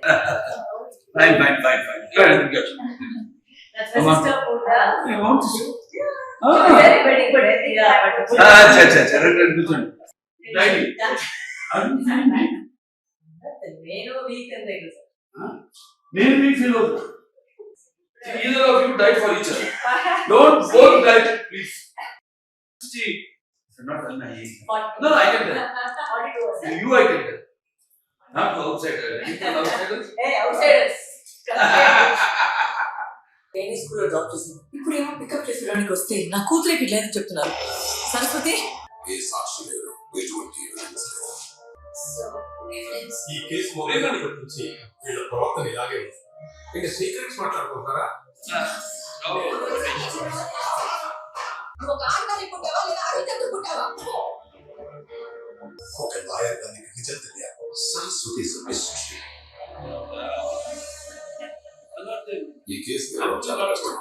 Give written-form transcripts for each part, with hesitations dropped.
Fine. That's my sister Pooja. You want to see? Very good. Yeah, but కూర్చోండి. Daily. నేను week అని తెలుసు. నేను మీకు ఫీల్ అవుతున్నా. Either of you die for each other. Don't both die, please. See, not nice. No, I can tell. You I can tell. Not outsiders. Outsiders? Hey, outsiders. నేను స్కూల్లో drop చేశాను. ఇప్పుడు ఏమో పికప్ చేసుకోవడానికి వస్తే నా కూతురికి లేదని చెప్తున్నారు. సరస్వతి ఏ సాక్షి లేరు, ఎటువంటి ఎవిడెన్స్ లేదు. ఈ కేసు మొదలైనప్పటి నుంచి వీళ్ళ ప్రవర్తన ఇలాగే ఉంది. ఇంకా సీక్రెట్స్ మాట్లాడుకుంటారా? ఒక లాయర్ దానికి నిజం తెలియాలి. సరస్వతి మిస్టరీ. ఈ కేసు చాలా కష్టం.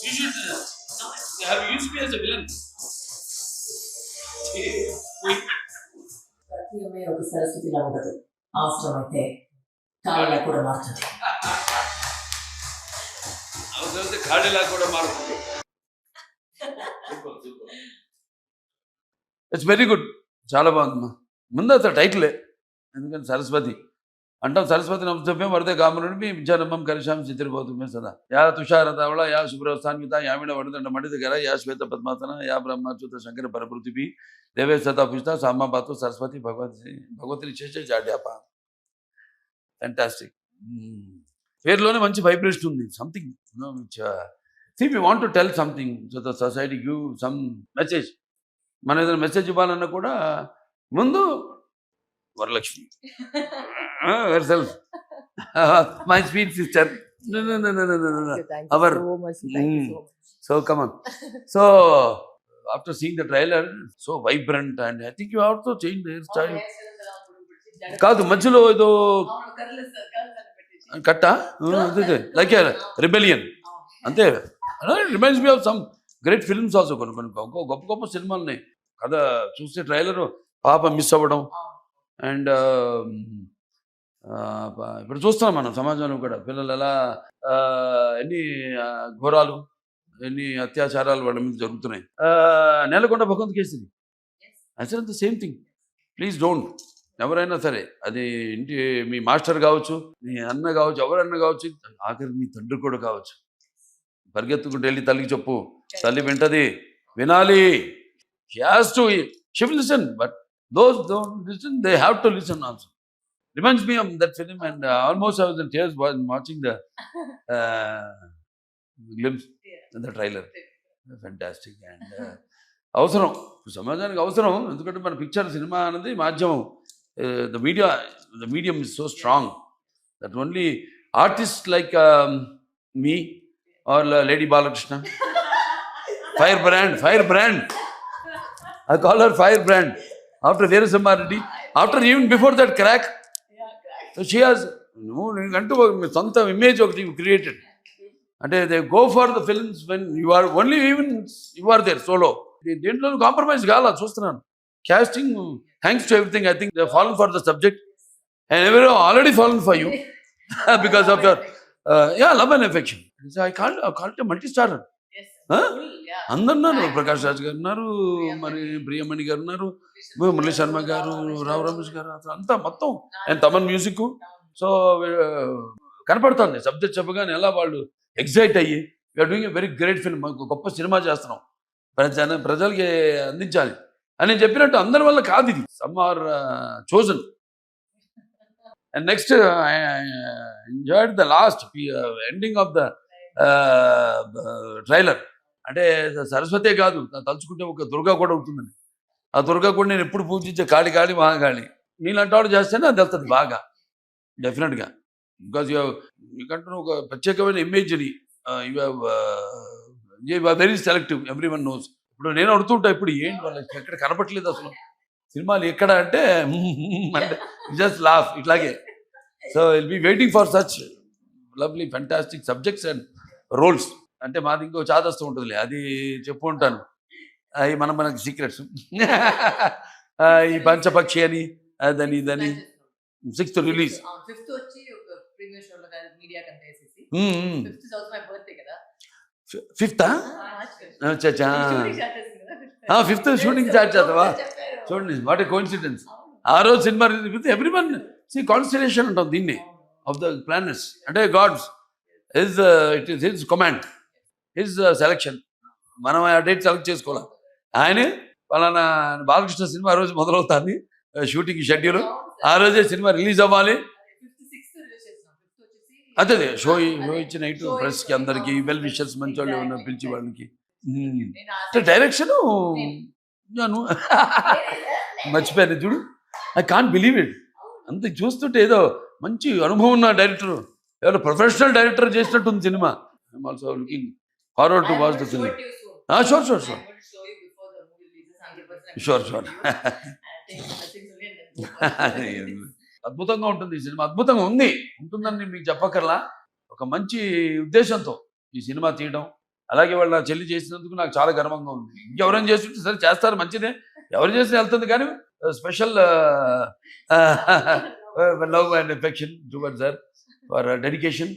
You should have used me as a villain. ప్రతి అమ్మాయి ఒక సరస్వతిలా ఉండదు. అవసరమైతే కాళ్ళ కూడా మారుతుంది. అవసరమైతే కాళ్ళలా కూడా మారుతుంది. It's very good. చాలా బాగుందమ్మా. ముందు అసలు టైటిలే, ఎందుకంటే సరస్వతి అంటాం. సరస్వతి నమస్తభ్యం వరదే కామరుణి విద్యారంభం కరిషాం చిత్రపోతుమే సదా. యా తుషారతావళ యా శుభ్రస్థాన్విత యామిడ వడదండ మడిదగర యా శ్వేత పద్మాసన యా బ్రహ్మచ్యుత శంకర పరపృథివీ దేవే సతా పుష్ట సామాపాతు సరస్వతి భగవతిని చేసే జాడ్యాప. ఫ్యాంటాస్టిక్. పేరులోనే మంచి వైబ్రేషన్ ఉంది. Something which we want to tell something so the society give some message. మనం ఏదైనా మెసేజ్ ఇవ్వాలన్నా కూడా ముందు Varalakshmi herself. My sweet sister. No. Our so come on. So after seeing the trailer, so vibrant, and I think you have to change the hairstyle. కాదు మధ్యలో ఏదో కట్ట like rebellion అంతే. Reminds me of some great films also. కొన్ని గొప్ప సినిమాలని కథ చూస్తే ట్రైలర్ పాప మిస్ అవ్వడం. అండ్ ఇప్పుడు చూస్తున్నాం మనం సమాజంలో కూడా పిల్లలు ఎలా ఎన్ని ఘోరాలు, ఎన్ని అత్యాచారాలు వాళ్ళ మీద జరుగుతున్నాయి. నేలకొండ భగవంత్ కేసరి అసలు అంత సేమ్ థింగ్. Please don't. ఎవరైనా సరే, అది ఇంటి మీ మాస్టర్ కావచ్చు, మీ అన్న కావచ్చు, ఎవరన్నా కావచ్చు, ఆఖరి మీ తండ్రి కూడా కావచ్చు, పరిగెత్తుకుంటూ వెళ్ళి తల్లికి చెప్పు. తల్లి వింటది, వినాలి. She has to listen. But those don't listen, they have to listen also. Reminds me of that film, and almost I was in tears while watching the glimpse in the trailer. Fantastic. And అవసరం, సమాజానికి అవసరం. ఎందుకంటే మన picture cinema అనేది మాధ్యమం. The medium is so strong that only artists like me or Lady Balakrishna, firebrand. I call her firebrand. After Veerasamma Reddy, after even before that crack, so she has అంటూ సొంత image ఒకటి created. అంటే they go for the films when you are only even you are there solo. దేంట్లో compromise కావాలా చూస్తున్నాను. casting, thanks to everything, I think they have fallen for the subject, and everyone already fallen for you because of your love and affection. So I called it a multi-starrer. అందరున్నారు. Prakash Raj గారు ఉన్నారు, మరి ప్రియమణి గారు ఉన్నారు, మురళీ శర్మ గారు, రావు రమేష్ గారు, అంతా మొత్తం. And Thaman music. సో కనపడుతుంది సబ్జెక్ట్ చెప్పగానే ఎలా వాళ్ళు ఎగ్జైట్ అయ్యి we're doing a very great film, గొప్ప సినిమా చేస్తున్నాం, ప్రజలకి అందించాలి అని చెప్పినట్టు. అందరి వల్ల కాదు ఇది. Some are chosen. And next I enjoyed the last ending of the trailer. అంటే సరస్వతే కాదు, తలుచుకుంటే ఒక దుర్గా కూడా ఉంటుందండి. ఆ దుర్గా కూడా నేను ఎప్పుడు పూజించే కాళి మహాకాళి. నీలాంటి వాడు చేస్తేనే అది వెళ్తుంది బాగా, డెఫినెట్గా. బికాజ్ మీకంటూ ఒక ప్రత్యేకమైన ఇమేజ్ని you have very selective. Every one knows. ఇప్పుడు నేను అడుగుతుంటా, ఇప్పుడు ఏంటి వాళ్ళకి ఎక్కడ కనపట్లేదు అసలు సినిమాలు ఎక్కడ అంటే జస్ట్ లాఫ్ ఇట్లాగే. So will be waiting for such lovely fantastic subjects and roles. అంటే మాది ఇంకో చాదస్తూ ఉంటుందిలే, అది చెప్పు ఉంటాను. అవి మనకి సీక్రెట్స్. ఈ పంచపక్షి అని అదని ఇదని 6th రిలీజ్. ఫిఫ్త్ వచ్చి ఒక ప్రీమియర్ షోలో కాదు మీడియా కంటే వేసేసి Hmm. Fifth is also my birthday కదా 5th మార్చ్ అచ్చా. ఫిఫ్త్ షూటింగ్ స్టార్ట్ చేద్దావా? చూడండి వాట్ ఏ కోఇన్సిడెన్స్. ఆ రోజు cinema release with everyone see constellation అంటాం దీన్ని ఆఫ్ ద ప్లానెట్స్. అంటే gods it is his command, his selection. మనం ఆ డేట్ సెలెక్ట్ చేసుకోవాలి. ఆయనే పలానా బాలకృష్ణ సినిమా ఆ రోజు మొదలవుతుంది షూటింగ్ షెడ్యూల్, ఆ రోజే సినిమా రిలీజ్ అవ్వాలి. అదే షో ఇచ్చిన నైట్ ప్రెస్కి అందరికి వెల్ విషర్స్ మంచి వాళ్ళు ఉన్న పిలిచి వాళ్ళకి డైరెక్షన్ మర్చిపోయాను చూడు. I can't believe it. అంత చూస్తుంటే ఏదో మంచి అనుభవం ఉన్న డైరెక్టర్, ఎవరో ప్రొఫెషనల్ డైరెక్టర్ చేసినట్టుంది cinema. I'm also looking forward to watch the film. Sure. అద్భుతంగా ఉంటుంది ఈ సినిమా. అద్భుతంగా ఉంటుందని మీకు చెప్పక్కర్లా. ఒక మంచి ఉద్దేశంతో ఈ సినిమా తీయడం, అలాగే వాళ్ళ నా చెల్లి చేసినందుకు నాకు చాలా గర్వంగా ఉంది. ఇంకెవరైనా చేస్తుంటే సరే చేస్తారు, మంచిదే. ఎవరు చేసినా వెళ్తుంది, కానీ special love and affection towards her for dedication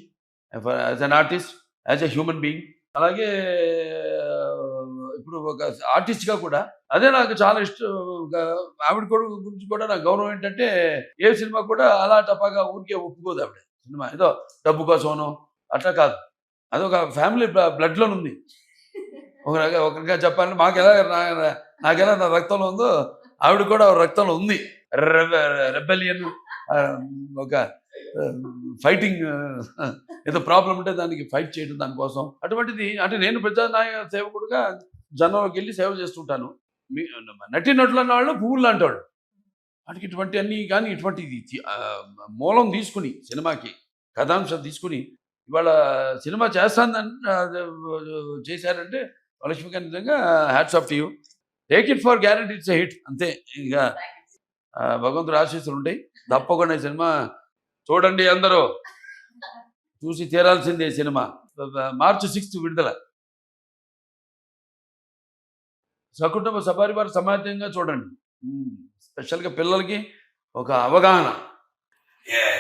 for as an artist, as a human being. అలాగే ఇప్పుడు ఒక ఆర్టిస్ట్గా కూడా అదే నాకు చాలా ఇష్టం. ఆవిడ గురించి కూడా నాకు గౌరవం ఏంటంటే ఏ సినిమా కూడా అలా టపాగా ఊరికే ఒప్పుకోదు ఆవిడ. సినిమా ఏదో డబ్బు కోసమనో అట్లా కాదు, అదొక ఫ్యామిలీ బ్లడ్లో ఉంది. ఒకరిగా చెప్పాలంటే నాకెలా నా రక్తంలో ఉందో ఆవిడ కూడా రక్తంలో ఉంది. రెబెలియన్, ఒక ఫైటింగ్, ఏదో ప్రాబ్లం ఉంటే దానికి ఫైట్ చేయడం దానికోసం. అటువంటిది అంటే నేను ప్రజానాయక సేవకుడుగా జనంలోకి వెళ్ళి సేవ చేస్తుంటాను. నటుల వాళ్ళు పువ్వులు లాంటి వాళ్ళు. వాటికి ఇటువంటి అన్నీ కానీ ఇటువంటి మూలం తీసుకుని సినిమాకి కథాంశం తీసుకుని ఇవాళ సినిమా చేస్తానని చేశారంటే లక్ష్మీకాంత్ నిజంగా hats off to you. Take it for guarantee it's a hit అంతే. ఇంకా భగవంతుడు ఆశీస్సులు ఉంటాయి. తప్పకుండా ఈ సినిమా చూడండి, అందరూ చూసి తీరాల్సిందే. సినిమా March 6th విడుదల. సకుటుంబ సపరివార సమాజంగా చూడండి. స్పెషల్గా పిల్లలకి ఒక అవగాహన. Yeah.